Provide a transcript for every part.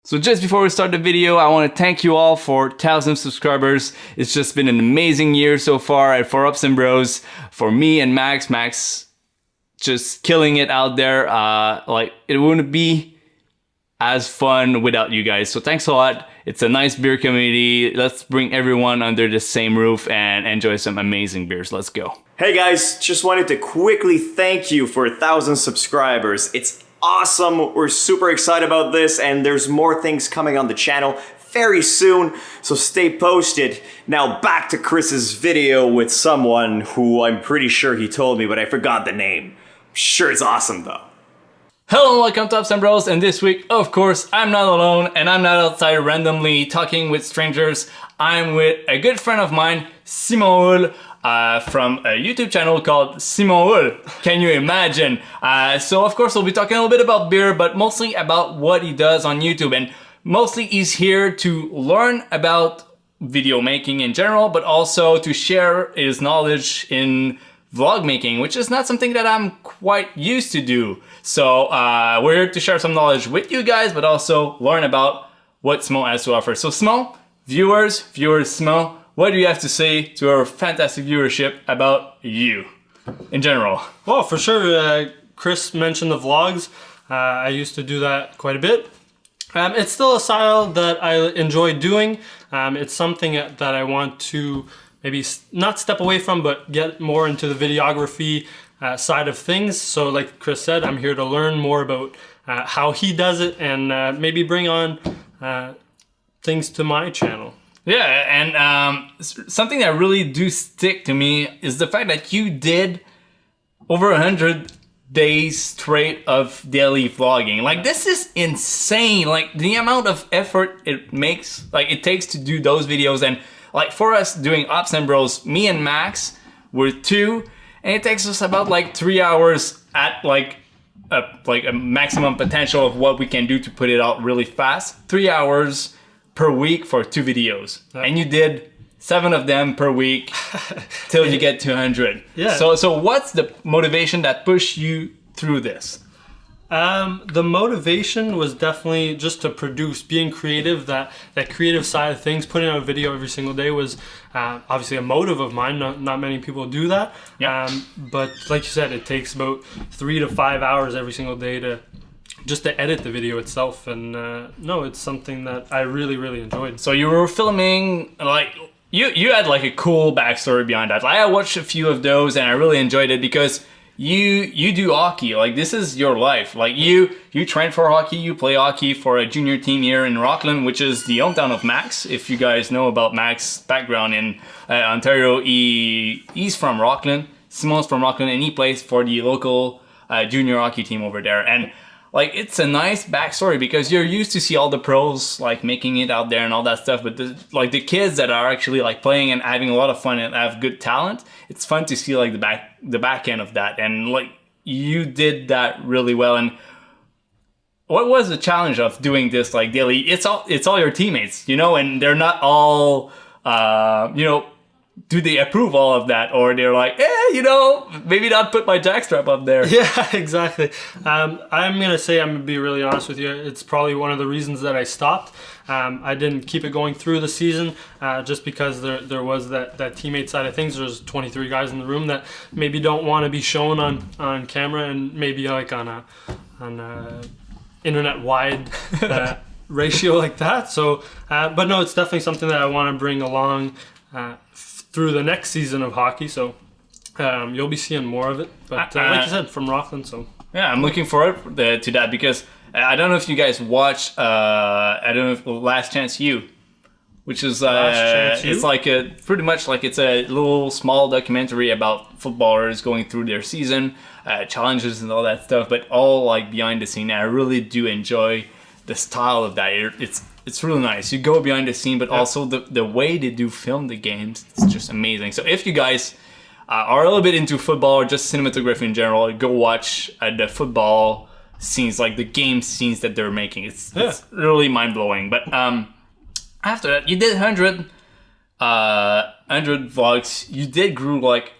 So just before we start the video, I want to thank you all for 1,000 subscribers. It's just been an amazing year so far for Ups and Bros, for me and Max. Max just killing it out there. Like it wouldn't be as fun without you guys. So thanks a lot. It's a nice beer community. Let's bring everyone under the same roof and enjoy some amazing beers. Let's go. Hey guys, just wanted to quickly thank you for 1,000 subscribers. It's awesome. We're super excited about this, and there's more things coming on the channel very soon, so stay posted. Now back to Chris's video with someone who I'm pretty sure he told me, but I forgot the name. I'm sure it's awesome though. Hello and welcome to Ups and Bros, and this week, of course, I'm not alone and I'm not outside randomly talking with strangers. I'm with a good friend of mine, Houle, from a YouTube channel called Houle. Can you imagine? So of course we'll be talking a little bit about beer, but mostly about what he does on YouTube, and mostly he's here to learn about video making in general, but also to share his knowledge in vlog making, which is not something that I'm quite used to do. So we're here to share some knowledge with you guys, but also learn about what Smo has to offer. So Smo, viewers, Smo, what do you have to say to our fantastic viewership about you in general? Well, for sure, Chris mentioned the vlogs. I used to do that quite a bit. It's still a style that I enjoy doing. It's something that I want to maybe not step away from, but get more into the videography side of things. So like Chris said, I'm here to learn more about how he does it, and maybe bring on things to my channel. Yeah, and something that really do stick to me is the fact that you did over 100 days straight of daily vlogging. Like, this is insane. Like, the amount of effort it takes to do those videos. And like, for us doing Ups and Bros, me and Max, we're two, and it takes us about like 3 hours at like a maximum potential of what we can do to put it out really fast. 3 hours per week for 2 videos, and you did 7 of them per week till you get to 100. Yeah. So what's the motivation that pushed you through this? The motivation was definitely just to produce, being creative. That creative side of things, putting out a video every single day was obviously a motive of mine. Not many people do that. Yeah. But like you said, it takes about 3 to 5 hours every single day to edit the video itself. And no, it's something that I really enjoyed. So you were filming, like, you had like a cool backstory behind that. Like, I watched a few of those and I really enjoyed it because you do hockey. Like, this is your life. Like, you train for hockey, you play hockey for a junior team here in Rockland, which is the hometown of Max. If you guys know about Max's background in Ontario, he's from Rockland. Simon's from Rockland, and he plays for the local junior hockey team over there. And like, it's a nice backstory because you're used to see all the pros like making it out there and all that stuff, but the kids that are actually like playing and having a lot of fun and have good talent, it's fun to see like the back end of that. And like, you did that really well. And what was the challenge of doing this like daily? It's all your teammates, you know, and they're not all you know, do they approve all of that, or they're like, you know, maybe not put my jackstrap up there? Yeah, exactly. I'm gonna be really honest with you. It's probably one of the reasons that I stopped. I didn't keep it going through the season just because there was that teammate side of things. There's 23 guys in the room that maybe don't want to be shown on camera, and maybe like on a internet wide ratio like that. So, but no, it's definitely something that I want to bring along through the next season of hockey. So you'll be seeing more of it. But like you said, from Rockland. So yeah, I'm looking forward to that because I don't know if you guys watch I don't know if Last Chance U, which is it's like pretty much like it's a little small documentary about footballers going through their season, challenges and all that stuff, but all like behind the scene. I really do enjoy the style of that. It's really nice. You go behind the scene, but also the way they do film the games, it's just amazing. So if you guys are a little bit into football or just cinematography in general, go watch the football scenes, like the game scenes that they're making. It's really mind-blowing. But after that, you did 100 vlogs. You did grew like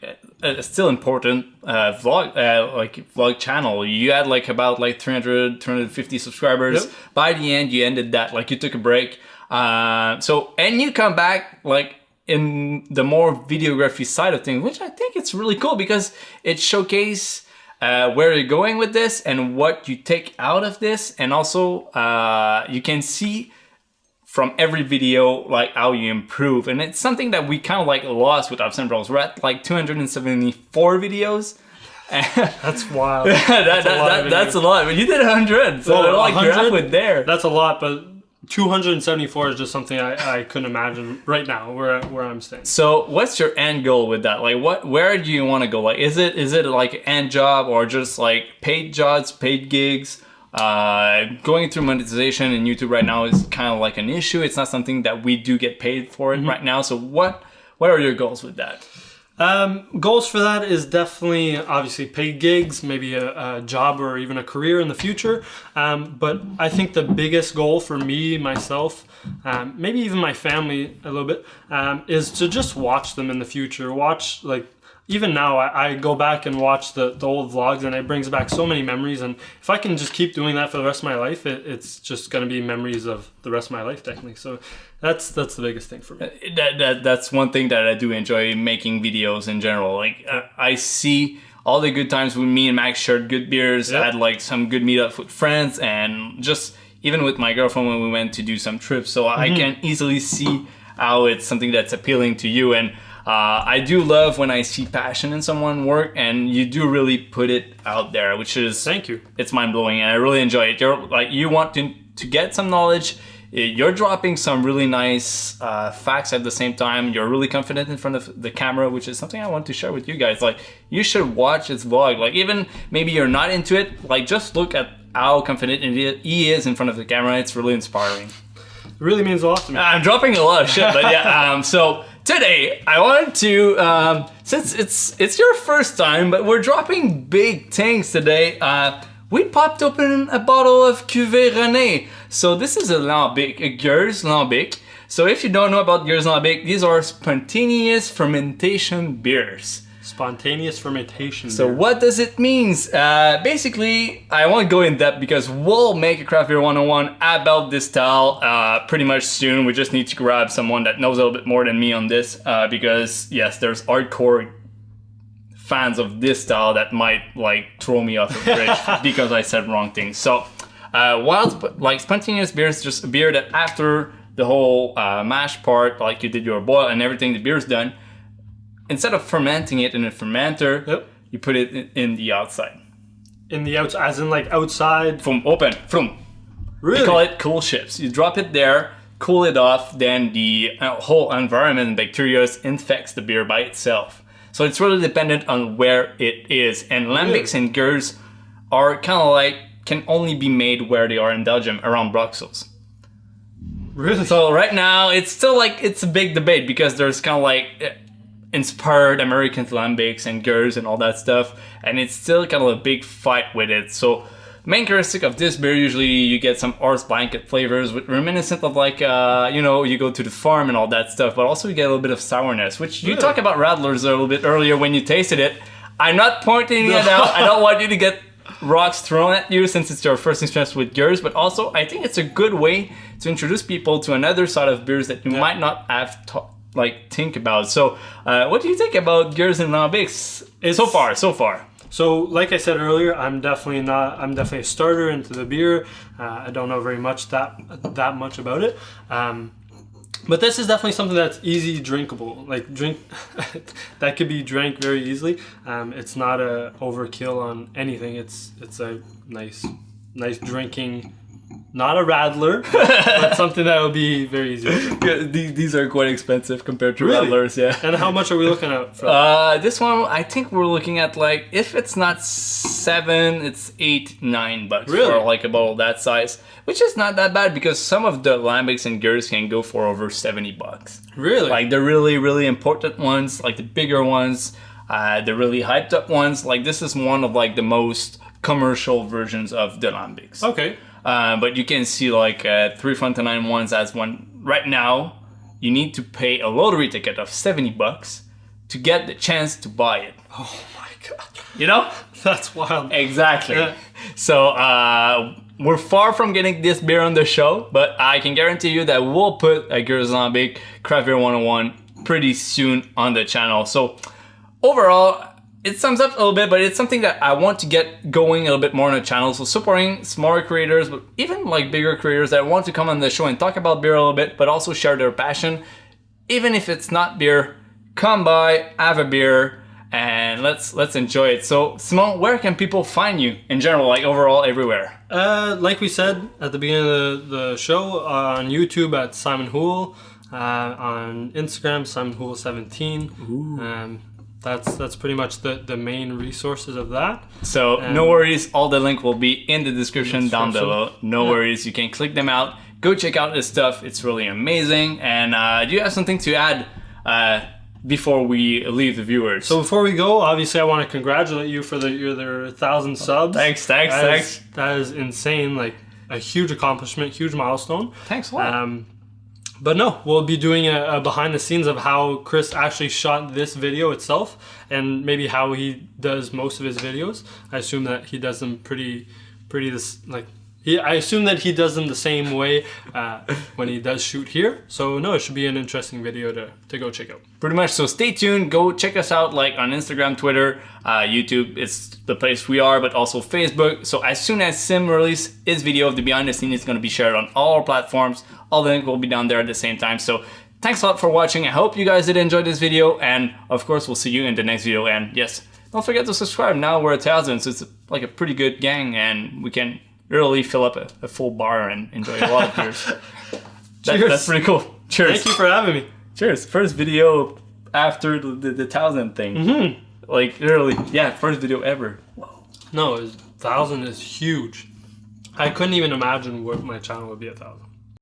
still important vlog channel. You had like about like 300, 350 subscribers. Yep. By the end, you ended that. Like you took a break. And you come back like in the more videography side of things, which I think it's really cool because it showcases where you're going with this and what you take out of this, and also you can see from every video like how you improve, and it's something that we kind of like lost with Absent Bros. We're at like 274 videos. That's wild. That's a lot, but you did 100, so like 100? you're halfway there. That's a lot, but 274 is just something I couldn't imagine right now where I'm staying. So what's your end goal with that? Like where do you want to go? Like is it like an end job or just like paid jobs, paid gigs? Going through monetization in YouTube right now is kind of like an issue. It's not something that we do get paid for it right now. So what are your goals with that? Goals for that is definitely obviously paid gigs, maybe a job or even a career in the future. But I think the biggest goal for me, myself, maybe even my family a little bit, is to just watch them in the future. Watch, like, even now I go back and watch the old vlogs, and it brings back so many memories. And if I can just keep doing that for the rest of my life, it's just going to be memories of the rest of my life, technically. So that's the biggest thing for me. That's one thing that I do enjoy, making videos in general. Like I see all the good times when me and Max shared good beers, had like some good meetups with friends, and just even with my girlfriend when we went to do some trips. So I can easily see how it's something that's appealing to you. And I do love when I see passion in someone work, and you do really put it out there, which is, thank you. It's mind blowing, and I really enjoy it. You're like, you want to get some knowledge. You're dropping some really nice facts at the same time. You're really confident in front of the camera, which is something I want to share with you guys. Like, you should watch his vlog. Like, even maybe you're not into it, like, just look at how confident he is in front of the camera. It's really inspiring. It really means a lot to me. I'm dropping a lot of shit, but yeah. So today I wanted to, since it's your first time, but we're dropping big things today. We popped open a bottle of Cuvée René. So this is a Lambic, a Gueuze Lambic. So if you don't know about Gueuze Lambic, these are spontaneous fermentation beers. Spontaneous fermentation. So beer. what does it mean? Basically, I won't go in depth because we'll make a craft beer 101 about this style pretty much soon. We just need to grab someone that knows a little bit more than me on this because yes, there's hardcore fans of this style that might like throw me off the bridge because I said wrong things. So like spontaneous beer is just a beer that after the whole mash part, like you did your boil and everything, the beer's done. Instead of fermenting it in a fermenter, you put it in the outside. In the outside, as in like outside? From open, from. Really? We call it cool ships. You drop it there, cool it off, then the whole environment and bacteria infects the beer by itself. So it's really dependent on where it is. And lambics and Gueuze are kind of like, can only be made where they are in Belgium, around Brussels. Really? So right now, it's still like, it's a big debate because there's kind of like inspired American lambics and Gueuze and all that stuff, and it's still kind of a big fight with it. So main characteristic of this beer, usually you get some horse blanket flavors with reminiscent of like you know, you go to the farm and all that stuff, but also you get a little bit of sourness, which you talked about Radlers a little bit earlier when you tasted it. I'm not pointing it out. I don't want you to get rocks thrown at you since it's your first experience with Gueuze, but also I think it's a good way to introduce people to another side of beers that you might not have think about. So what do you think about Gueuze and lambics so far? So like I said earlier, I'm definitely a starter into the beer. I don't know very much that much about it. But this is definitely something that's easy drinkable. Like that could be drank very easily. It's not a overkill on anything. It's a nice drinking. Not a Radler, but something that would be very easy to drink. Yeah, these are quite expensive compared to Really? Radlers, yeah. And how much are we looking at? For this one, I think we're looking at like, if it's not $7, it's $8-9 Really? for like a bottle that size, which is not that bad because some of the lambics and Gueuze can go for over $70. Really? Like the really, really important ones, like the bigger ones, the really hyped up ones. Like this is one of like the most commercial versions of the lambics. Okay. But you can see like 3 Frontenine ones as one. Right now, you need to pay a lottery ticket of $70 to get the chance to buy it. Oh my god. You know? That's wild. Exactly. Yeah. So we're far from getting this beer on the show, but I can guarantee you that we'll put a Gueuze Lambic Craft Beer 101 pretty soon on the channel. So overall, it sums up a little bit, but it's something that I want to get going a little bit more on the channel. So supporting smaller creators, but even like bigger creators that want to come on the show and talk about beer a little bit, but also share their passion. Even if it's not beer, come by, have a beer, and let's enjoy it. So Simon, where can people find you in general, like overall everywhere? Like we said at the beginning of the show, on YouTube at Simon Houle, on Instagram Simon Houle 17. That's pretty much the main resources of that. So no worries, all the link will be in the description down below. No worries, you can click them out. Go check out this stuff, it's really amazing. And do you have something to add before we leave the viewers? So before we go, obviously I want to congratulate you for your 1,000 subs. Thanks. That is insane, like a huge accomplishment, huge milestone. Thanks a lot. But no, we'll be doing a behind the scenes of how Chris actually shot this video itself, and maybe how he does most of his videos. I assume that he does them I assume that he does them the same way when he does shoot here. So no, it should be an interesting video to go check out. Pretty much, so stay tuned, go check us out like on Instagram, Twitter, YouTube, it's the place we are, but also Facebook. So as soon as Sim release his video of the behind the scenes, it's going to be shared on all our platforms. All the link will be down there at the same time. So thanks a lot for watching. I hope you guys did enjoy this video, and of course we'll see you in the next video. And yes, don't forget to subscribe. Now we're 1,000, so it's like a pretty good gang, and we can really fill up a full bar and enjoy a lot of beers. Cheers. That's pretty cool. Cheers. Thank you for having me. Cheers. First video after the 1,000 thing. Like literally, yeah, first video ever. No, 1,000 is huge. I couldn't even imagine what my channel would be 1,000.